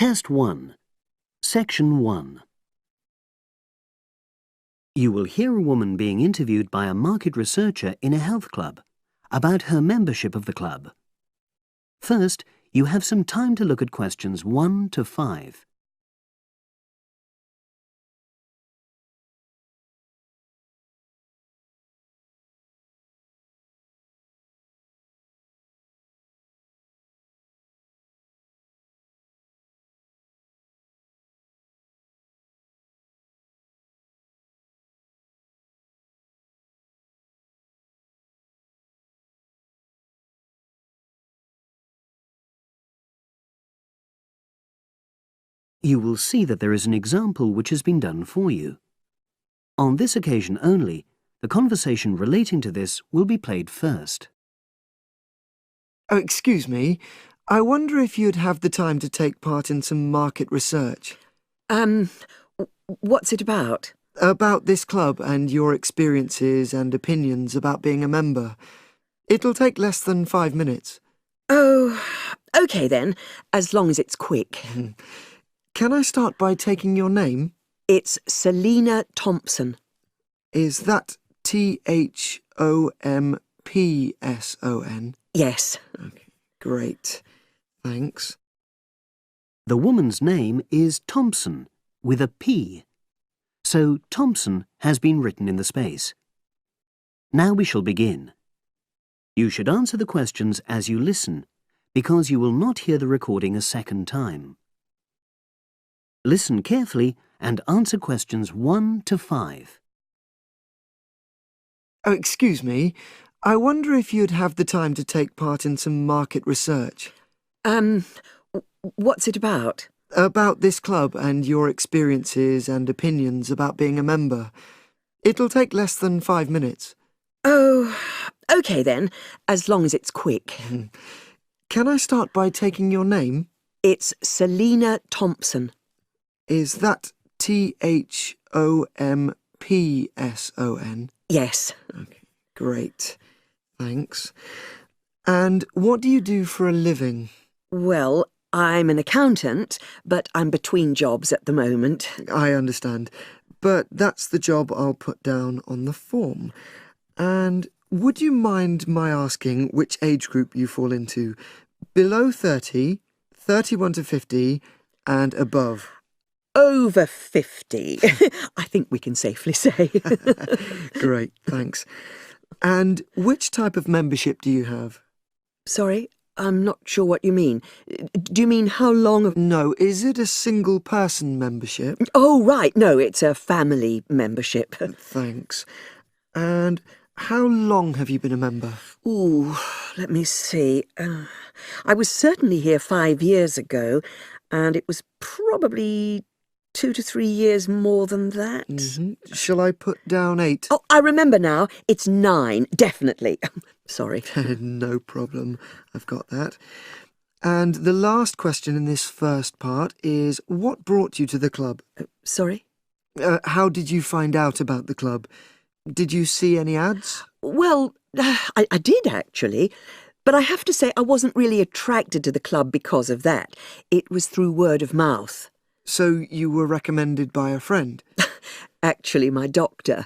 Test 1. Section 1. You will hear a woman being interviewed by a market researcher in a health club about her membership of the club. First, you have some time to look at questions 1 to 5. You will see that there is an example which has been done for you. On this occasion only, the conversation relating to this will be played first. Oh, excuse me. I wonder if you'd have the time to take part in some market research. What's it about? About this club and your experiences and opinions about being a member. It'll take less than 5 minutes. Oh, OK then, as long as it's quick. Can I start by taking your name? It's Selina Thompson. Is that Thompson? Yes. Okay, great. Thanks. The woman's name is Thompson, with a P. So Thompson has been written in the space. Now we shall begin. You should answer the questions as you listen, because you will not hear the recording a second time. Listen carefully and answer questions 1 to 5. Oh, excuse me. I wonder if you'd have the time to take part in some market research. What's it about? About this club and your experiences and opinions about being a member. It'll take less than 5 minutes. Oh, OK then, as long as it's quick. Can I start by taking your name? It's Selina Thompson. Is that Thompson? Yes. Okay, great. Thanks. And what do you do for a living? Well, I'm an accountant, but I'm between jobs at the moment. I understand. But that's the job I'll put down on the form. And would you mind my asking which age group you fall into? Below 30, 31 to 50, and above? Over 50, I think we can safely say. Great, thanks. And which type of membership do you have? Sorry, I'm not sure what you mean. Do you mean how long? No, is it a single-person membership? Oh, right, no, it's a family membership. Thanks. And how long have you been a member? Ooh, let me see. I was certainly here 5 years ago, and it was probably 2 to 3 years more than that. Shall I put down 8? Oh, I remember now. It's 9, definitely. Sorry. No problem. I've got that. And the last question in this first part is, what brought you to the club? Sorry? How did you find out about the club? Did you see any ads? Well, I did actually. But I have to say I wasn't really attracted to the club because of that. It was through word of mouth. So you were recommended by a friend? Actually, my doctor.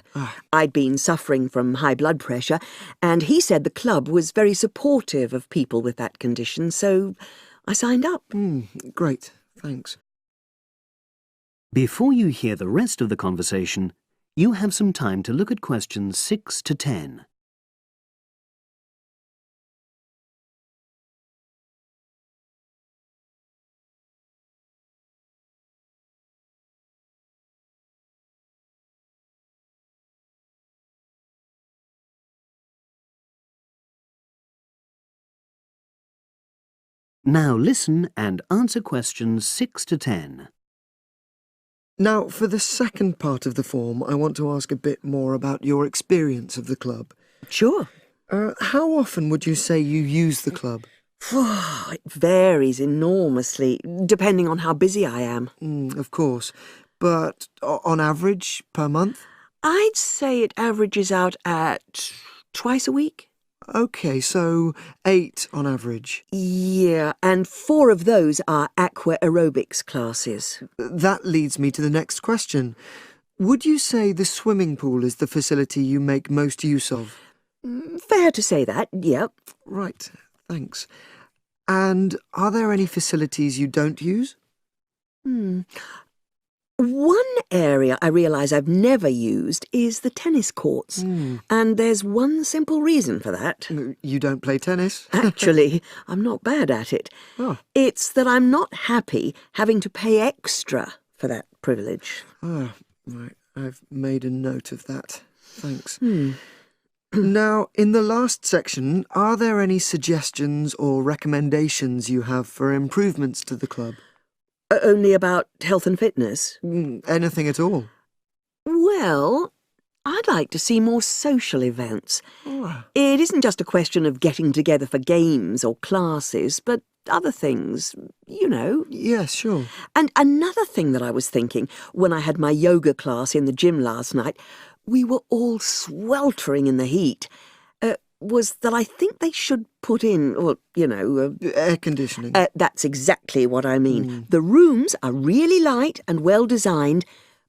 I'd been suffering from high blood pressure, and he said the club was very supportive of people with that condition, so I signed up. Great, thanks. Before you hear the rest of the conversation, you have some time to look at questions 6 to 10. Now listen and answer questions 6 to 10. Now, for the second part of the form, I want to ask a bit more about your experience of the club. Sure. How often would you say you use the club? It varies enormously, depending on how busy I am. Of course. But on average, per month? I'd say it averages out at twice a week. OK, so 8 on average. Yeah, and 4 of those are aqua aerobics classes. That leads me to the next question. Would you say the swimming pool is the facility you make most use of? Fair to say that, yep. Right, thanks. And are there any facilities you don't use? One area I realise I've never used is the tennis courts. And there's one simple reason for that. You don't play tennis? Actually, I'm not bad at it. Oh. It's that I'm not happy having to pay extra for that privilege. Ah, right. I've made a note of that. Thanks. Now, in the last section, are there any suggestions or recommendations you have for improvements to the club? Only about health and fitness? Anything at all? Well, I'd like to see more social events. Oh. It isn't just a question of getting together for games or classes, but other things, you know. Yes, sure. And another thing that I was thinking when I had my yoga class in the gym last night, we were all sweltering in the heat, was that I think they should put in, Air conditioning. That's exactly what I mean. The rooms are really light and well designed,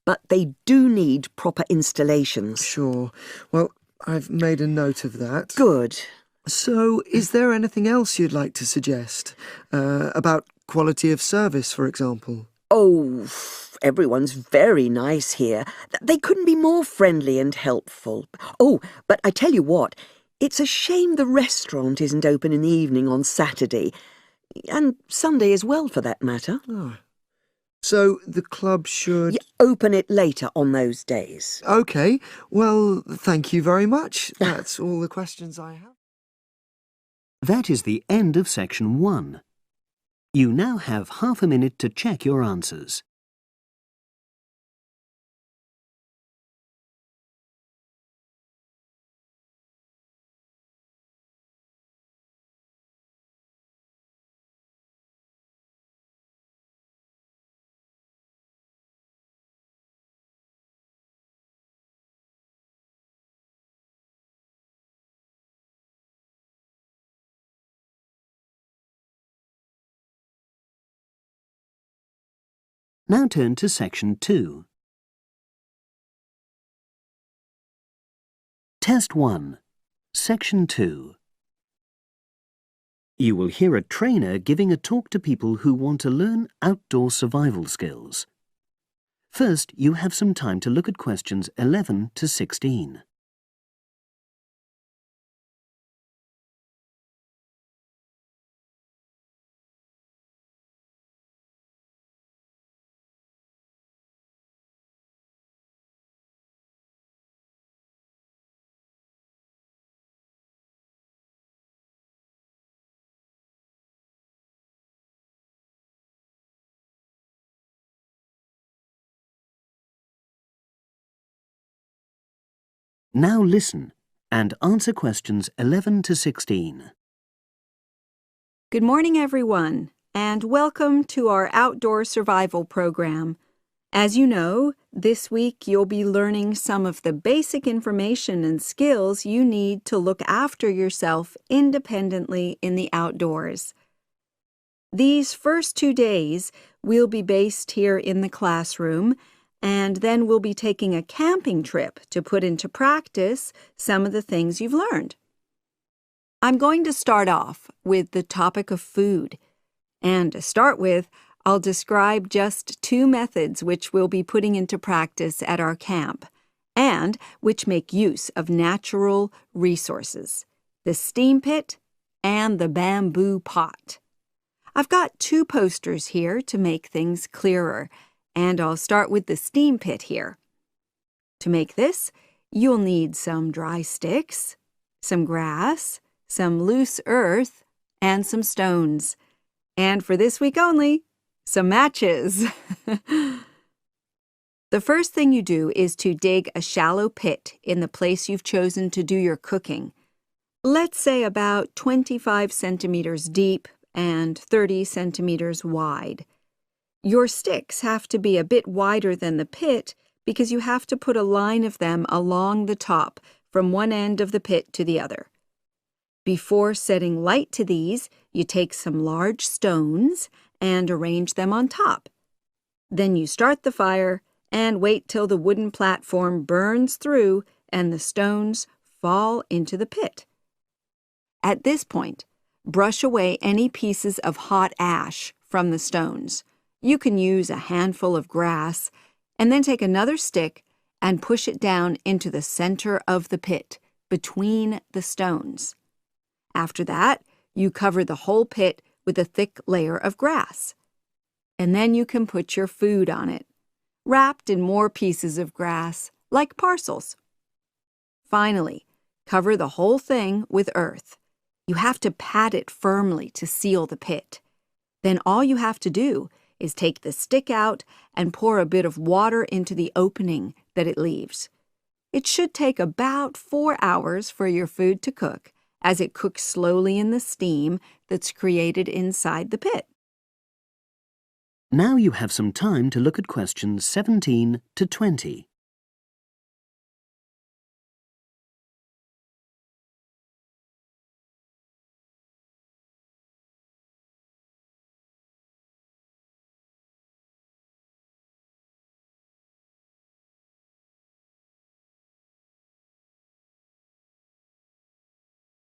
but they do need proper installations. Sure. Well, I've made a note of that. Good. So, is there anything else you'd like to suggest? About quality of service, for example? Oh, everyone's very nice here. They couldn't be more friendly and helpful. Oh, but I tell you what, it's a shame the restaurant isn't open in the evening on Saturday, and Sunday as well, for that matter. Oh. So the club should... open it later on those days. OK. Well, thank you very much. That's all the questions I have. That is the end of section 1. You now have half a minute to check your answers. Now turn to section 2. Test 1, section 2. You will hear a trainer giving a talk to people who want to learn outdoor survival skills. First, you have some time to look at questions 11 to 16. Now listen and answer questions 11 to 16. Good morning, everyone, and welcome to our outdoor survival program. As you know, this week you'll be learning some of the basic information and skills you need to look after yourself independently in the outdoors. These first 2 days will be based here in the classroom, and then we'll be taking a camping trip to put into practice some of the things you've learned. I'm going to start off with the topic of food. And to start with, I'll describe just 2 methods which we'll be putting into practice at our camp, and which make use of natural resources: the steam pit and the bamboo pot. I've got 2 posters here to make things clearer, and I'll start with the steam pit here. To make this, you'll need some dry sticks, some grass, some loose earth, and some stones. And for this week only, some matches. The first thing you do is to dig a shallow pit in the place you've chosen to do your cooking. Let's say about 25 centimeters deep and 30 centimeters wide. Your sticks have to be a bit wider than the pit because you have to put a line of them along the top from one end of the pit to the other. Before setting light to these, you take some large stones and arrange them on top. Then you start the fire and wait till the wooden platform burns through and the stones fall into the pit. At this point, brush away any pieces of hot ash from the stones. You can use a handful of grass and then take another stick and push it down into the center of the pit, between the stones. After that, you cover the whole pit with a thick layer of grass. And then you can put your food on it, wrapped in more pieces of grass, like parcels. Finally, cover the whole thing with earth. You have to pat it firmly to seal the pit. Then all you have to do is take the stick out and pour a bit of water into the opening that it leaves. It should take about 4 hours for your food to cook, as it cooks slowly in the steam that's created inside the pit. Now you have some time to look at questions 17 to 20.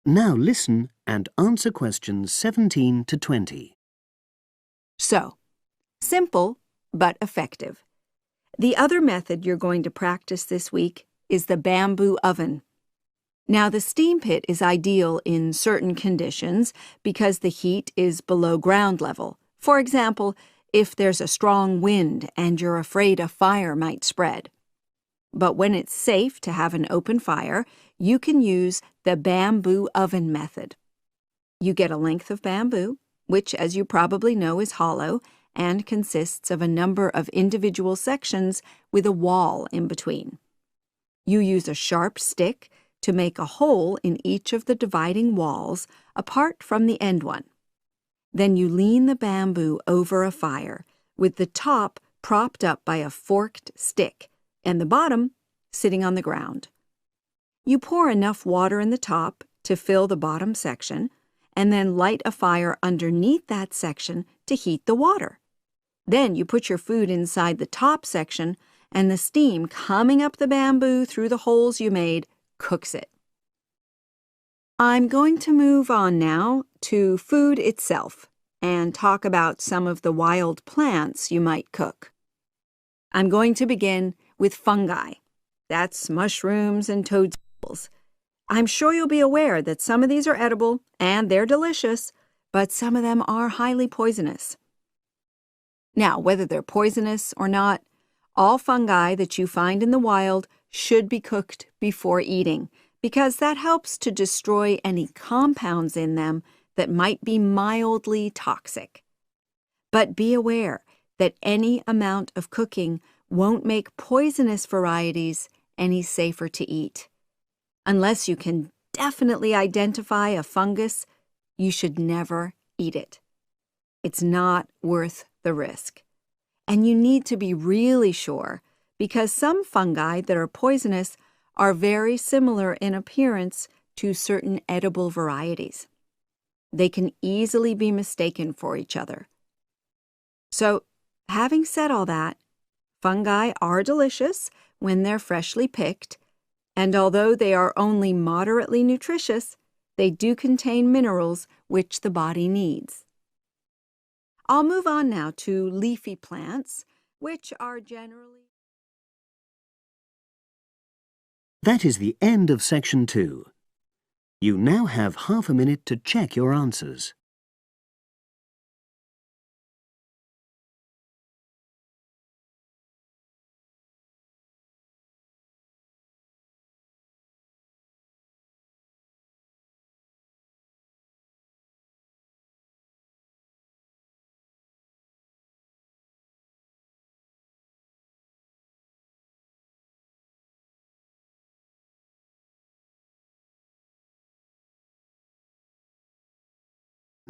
Now listen and answer questions 17 to 20. So, simple but effective. The other method you're going to practice this week is the bamboo oven. Now, the steam pit is ideal in certain conditions because the heat is below ground level. For example, if there's a strong wind and you're afraid a fire might spread. But when it's safe to have an open fire, you can use the bamboo oven method. You get a length of bamboo, which, as you probably know, is hollow and consists of a number of individual sections with a wall in between. You use a sharp stick to make a hole in each of the dividing walls apart from the end one. Then you lean the bamboo over a fire, with the top propped up by a forked stick and the bottom sitting on the ground. You pour enough water in the top to fill the bottom section, and then light a fire underneath that section to heat the water. Then you put your food inside the top section, and the steam coming up the bamboo through the holes you made cooks it. I'm going to move on now to food itself and talk about some of the wild plants you might cook. I'm going to begin with fungi. That's mushrooms and toadstools. I'm sure you'll be aware that some of these are edible and they're delicious, but some of them are highly poisonous. Now, whether they're poisonous or not, all fungi that you find in the wild should be cooked before eating, because that helps to destroy any compounds in them that might be mildly toxic. But be aware that any amount of cooking won't make poisonous varieties any safer to eat. Unless you can definitely identify a fungus, you should never eat it. It's not worth the risk. And you need to be really sure, because some fungi that are poisonous are very similar in appearance to certain edible varieties. They can easily be mistaken for each other. So, having said all that, fungi are delicious when they're freshly picked, and although they are only moderately nutritious, they do contain minerals which the body needs. I'll move on now to leafy plants, which are generally... That is the end of section 2. You now have half a minute to check your answers.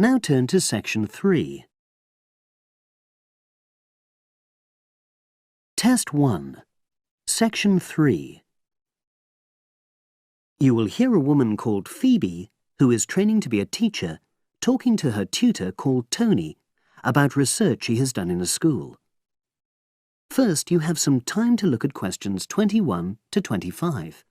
Now turn to section 3. Test 1. Section 3. You will hear a woman called Phoebe who is training to be a teacher, talking to her tutor called Tony about research she has done in a school. First, you have some time to look at questions 21 to 25.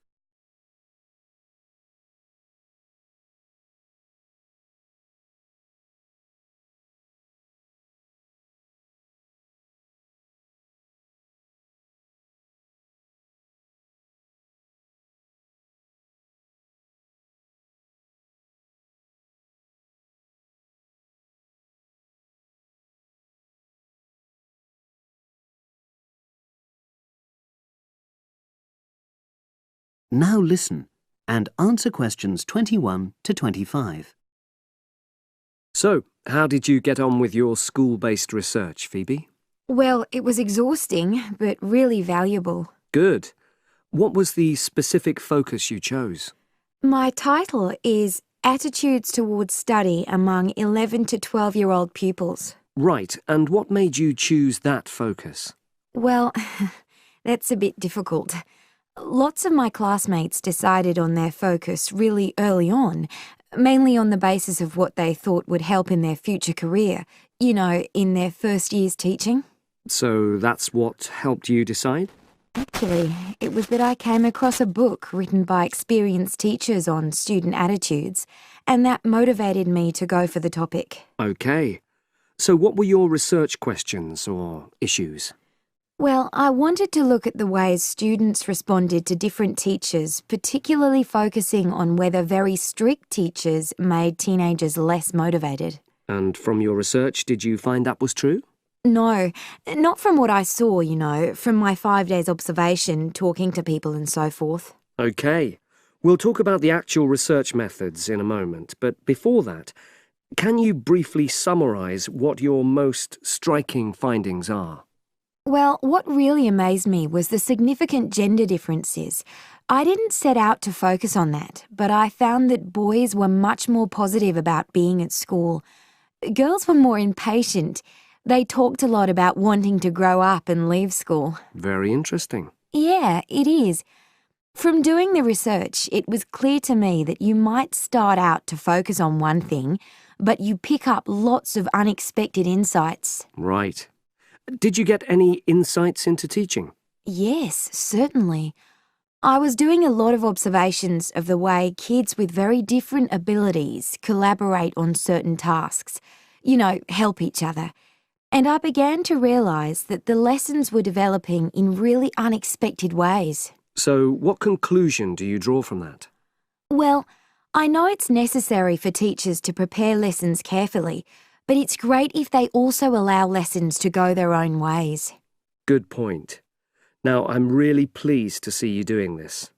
Now listen and answer questions 21 to 25. So, how did you get on with your school-based research, Phoebe? Well, it was exhausting, but really valuable. Good. What was the specific focus you chose? My title is Attitudes Towards Study Among 11 to 12-year-old Pupils. Right, and what made you choose that focus? Well, that's a bit difficult. Lots of my classmates decided on their focus really early on, mainly on the basis of what they thought would help in their future career, in their first year's teaching. So that's what helped you decide? Actually, it was that I came across a book written by experienced teachers on student attitudes, and that motivated me to go for the topic. OK. So what were your research questions or issues? Well, I wanted to look at the ways students responded to different teachers, particularly focusing on whether very strict teachers made teenagers less motivated. And from your research, did you find that was true? No, not from what I saw, from my 5 days observation, talking to people and so forth. OK. We'll talk about the actual research methods in a moment, but before that, can you briefly summarise what your most striking findings are? Well, what really amazed me was the significant gender differences. I didn't set out to focus on that, but I found that boys were much more positive about being at school. Girls were more impatient. They talked a lot about wanting to grow up and leave school. Very interesting. Yeah, it is. From doing the research, it was clear to me that you might start out to focus on one thing, but you pick up lots of unexpected insights. Right. Did you get any insights into teaching? Yes, certainly. I was doing a lot of observations of the way kids with very different abilities collaborate on certain tasks, help each other. And I began to realise that the lessons were developing in really unexpected ways. So what conclusion do you draw from that? Well, I know it's necessary for teachers to prepare lessons carefully, but it's great if they also allow lessons to go their own ways. Good point. Now, I'm really pleased to see you doing this.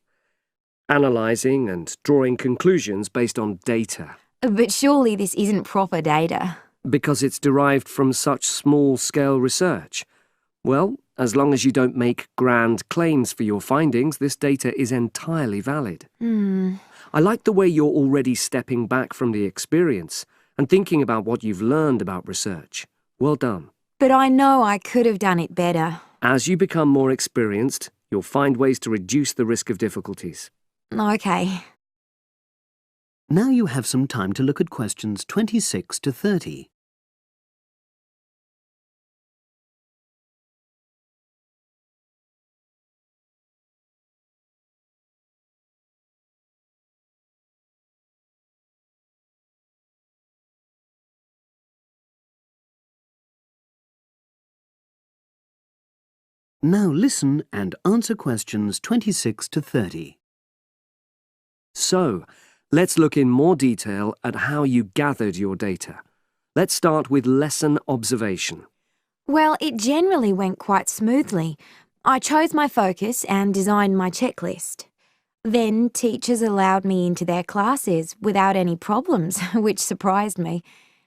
Analysing and drawing conclusions based on data. But surely this isn't proper data. Because it's derived from such small-scale research. Well, as long as you don't make grand claims for your findings, this data is entirely valid. I like the way you're already stepping back from the experience and thinking about what you've learned about research. Well done. But I know I could have done it better. As you become more experienced, you'll find ways to reduce the risk of difficulties. OK. Now you have some time to look at questions 26 to 30. Now listen and answer questions 26 to 30. So, let's look in more detail at how you gathered your data. Let's start with lesson observation. Well, it generally went quite smoothly. I chose my focus and designed my checklist. Then teachers allowed me into their classes without any problems, which surprised me.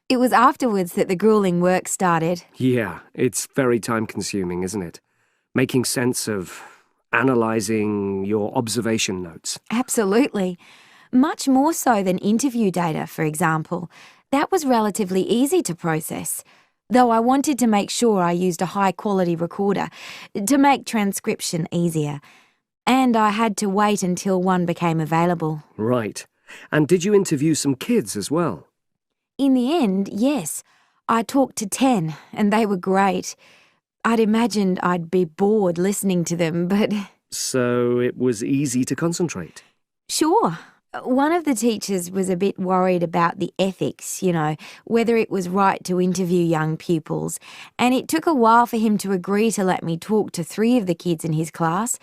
It was afterwards that the grueling work started. Yeah, it's very time-consuming, isn't it? Making sense of analysing your observation notes. Absolutely. Much more so than interview data, for example. That was relatively easy to process, though I wanted to make sure I used a high-quality recorder to make transcription easier. And I had to wait until one became available. Right. And did you interview some kids as well? In the end, yes. I talked to 10, and they were great. I'd imagined I'd be bored listening to them, but... So it was easy to concentrate? Sure. One of the teachers was a bit worried about the ethics, whether it was right to interview young pupils, and it took a while for him to agree to let me talk to 3 of the kids in his class,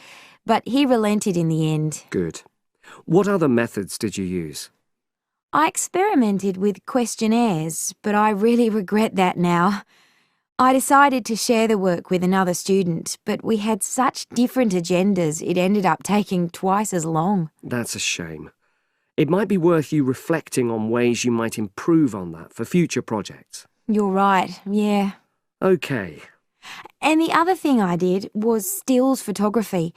but he relented in the end. Good. What other methods did you use? I experimented with questionnaires, but I really regret that now. I decided to share the work with another student, but we had such different agendas it ended up taking twice as long. That's a shame. It might be worth you reflecting on ways you might improve on that for future projects. You're right, yeah. OK. And the other thing I did was stills photography.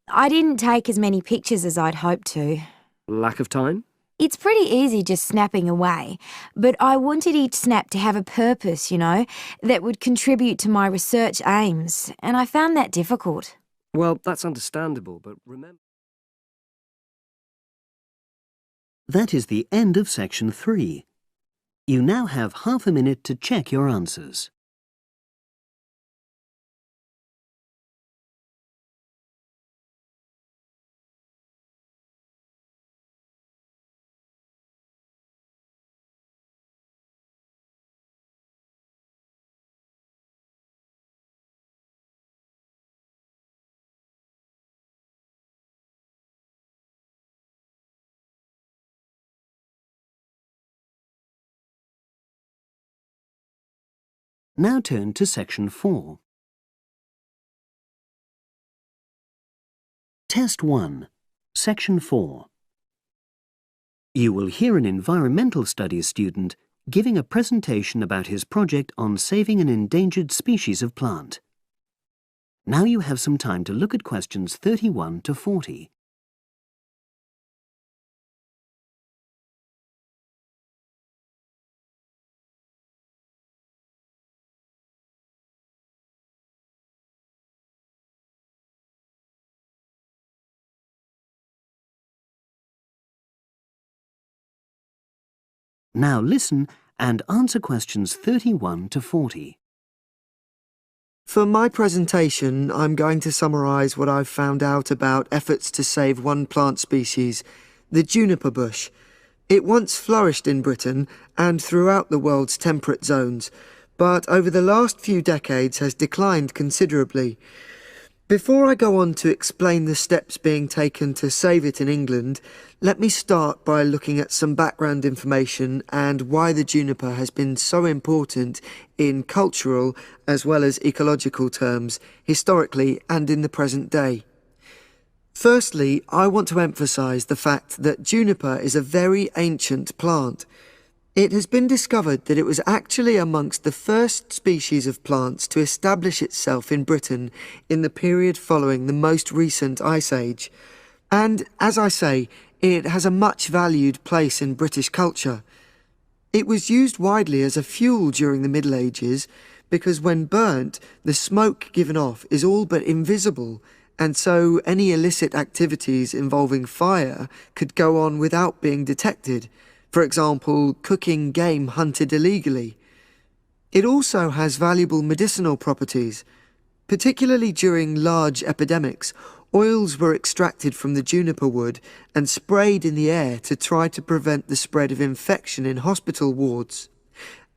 I didn't take as many pictures as I'd hoped to. Lack of time? It's pretty easy just snapping away, but I wanted each snap to have a purpose, that would contribute to my research aims, and I found that difficult. Well, that's understandable, but remember... That is the end of section 3. You now have half a minute to check your answers. Now turn to section 4. Test 1, section 4. You will hear an environmental studies student giving a presentation about his project on saving an endangered species of plant. Now you have some time to look at questions 31 to 40. Now listen and answer questions 31 to 40. For my presentation, I'm going to summarise what I've found out about efforts to save one plant species, the juniper bush. It once flourished in Britain and throughout the world's temperate zones, but over the last few decades has declined considerably. Before I go on to explain the steps being taken to save it in England, let me start by looking at some background information and why the juniper has been so important in cultural as well as ecological terms, historically and in the present day. Firstly, I want to emphasise the fact that juniper is a very ancient plant. It has been discovered that it was actually amongst the first species of plants to establish itself in Britain in the period following the most recent Ice Age. And, as I say, it has a much valued place in British culture. It was used widely as a fuel during the Middle Ages because when burnt, the smoke given off is all but invisible, and so any illicit activities involving fire could go on without being detected. For example, cooking game hunted illegally. It also has valuable medicinal properties. Particularly during large epidemics, oils were extracted from the juniper wood and sprayed in the air to try to prevent the spread of infection in hospital wards.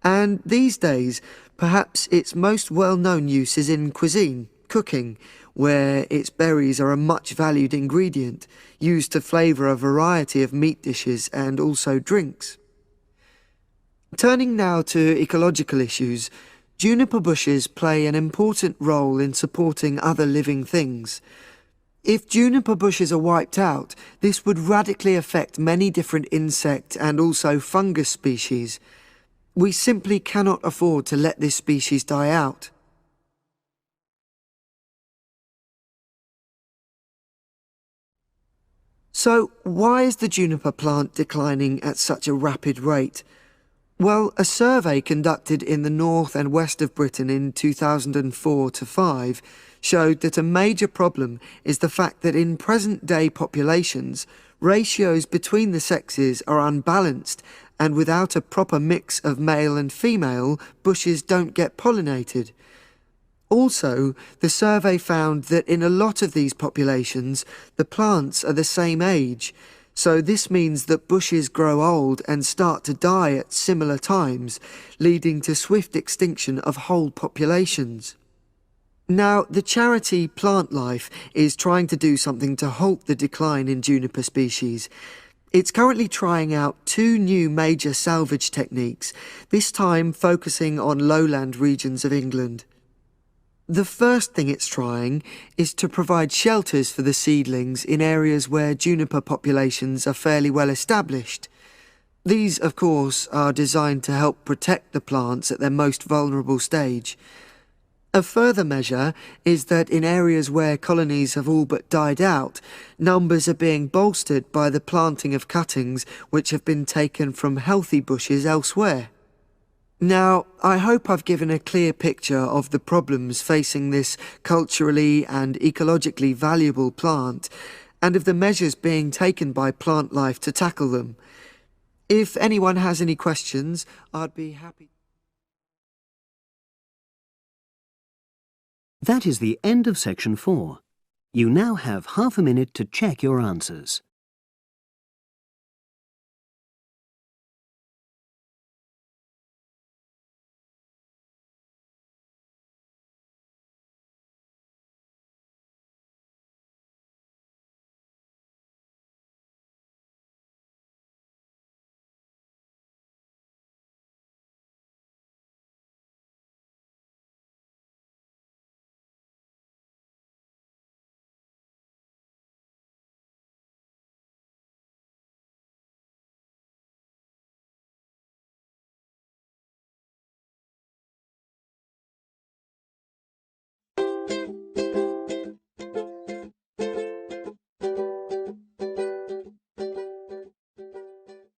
And these days, perhaps its most well-known use is in cuisine, cooking, where its berries are a much valued ingredient, used to flavour a variety of meat dishes and also drinks. Turning now to ecological issues, juniper bushes play an important role in supporting other living things. If juniper bushes are wiped out, this would radically affect many different insect and also fungus species. We simply cannot afford to let this species die out. So, why is the juniper plant declining at such a rapid rate? Well, a survey conducted in the north and west of Britain in 2004-5 showed that a major problem is the fact that in present-day populations, ratios between the sexes are unbalanced, and without a proper mix of male and female, bushes don't get pollinated. Also, the survey found that in a lot of these populations, the plants are the same age, so this means that bushes grow old and start to die at similar times, leading to swift extinction of whole populations. Now, the charity Plant Life is trying to do something to halt the decline in juniper species. It's currently trying out 2 new major salvage techniques, this time focusing on lowland regions of England. The first thing it's trying is to provide shelters for the seedlings in areas where juniper populations are fairly well established. These, of course, are designed to help protect the plants at their most vulnerable stage. A further measure is that in areas where colonies have all but died out, numbers are being bolstered by the planting of cuttings which have been taken from healthy bushes elsewhere. Now, I hope I've given a clear picture of the problems facing this culturally and ecologically valuable plant, and of the measures being taken by Plant Life to tackle them. If anyone has any questions, I'd be happy. That is the end of section 4. You now have half a minute to check your answers.